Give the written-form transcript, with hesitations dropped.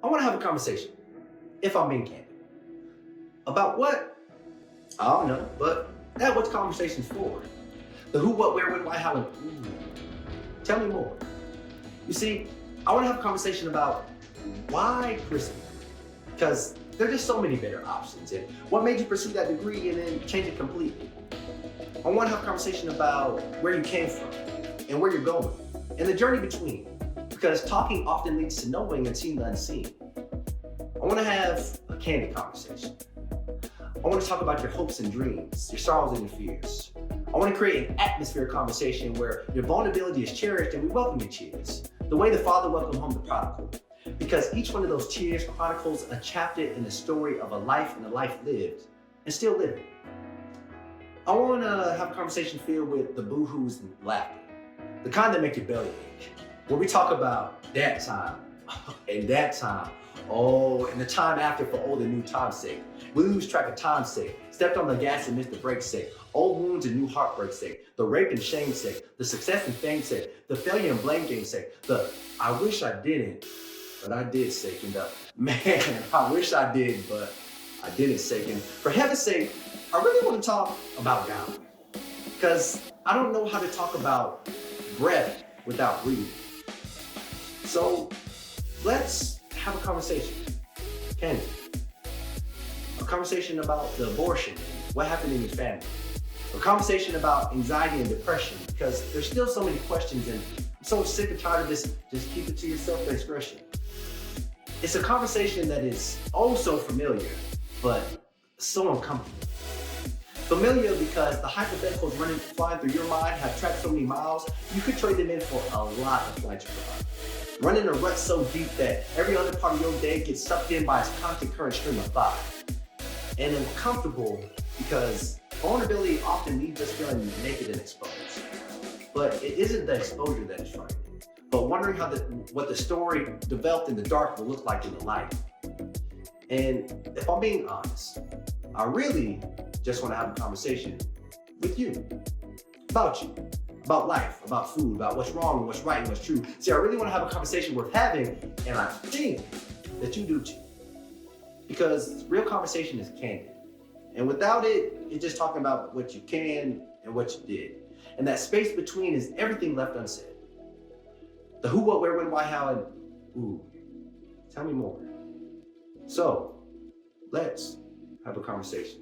I want to have a conversation, if I'm being candid, about what? I don't know, but that's what conversation's for. The who, what, where, when, why, how, and ooh. Tell me more. You see, I want to have a conversation about why prison? Because there are just so many better options. And what made you pursue that degree and then change it completely? I want to have a conversation about where you came from and where you're going and the journey between. Because talking often leads to knowing and seeing the unseen. I want to have a candid conversation. I want to talk about your hopes and dreams, your sorrows and your fears. I want to create an atmosphere of conversation where your vulnerability is cherished and we welcome your tears, the way the Father welcomed home the prodigal. Because each one of those tears chronicles a chapter in the story of a life and a life lived and still living. I want to have a conversation filled with the boo-hoos and laughter, the kind that make your belly ache. Where we talk about that time and that time, and the time after for old and new time's sake. We lose track of time's sake, stepped on the gas and missed the brakes sake, old wounds and new heartbreak's sake, the rape and shame sake, the success and fame sake, the failure and blame game sake, the I wish I didn't, but I did sake, and the man, I wish I did, but I didn't sake. And for heaven's sake, I really want to talk about God. Because I don't know how to talk about breath without breathing. So let's have a conversation, Candid. A conversation about the abortion, what happened in your family. A conversation about anxiety and depression, because there's still so many questions and I'm so sick and tired of this, just keep it to yourself expression. It's a conversation that is oh so familiar, but so uncomfortable. Familiar because the hypotheticals flying through your mind have tracked so many miles, you could trade them in for a lot of flights you provide. Running a rut so deep that every other part of your day gets sucked in by its constant current stream of thought. And uncomfortable because vulnerability often leaves us feeling naked and exposed. But it isn't the exposure that is frightening, but wondering how what the story developed in the dark will look like in the light. And if I'm being honest, I really just want to have a conversation with you, about you, about life, about food, about what's wrong and what's right and what's true. See, I really want to have a conversation worth having, and I think that you do too. Because real conversation is candid. And without it, it's just talking about what you can and what you did. And that space between is everything left unsaid. The who, what, where, when, why, how, and ooh, tell me more. So, let's have a conversation.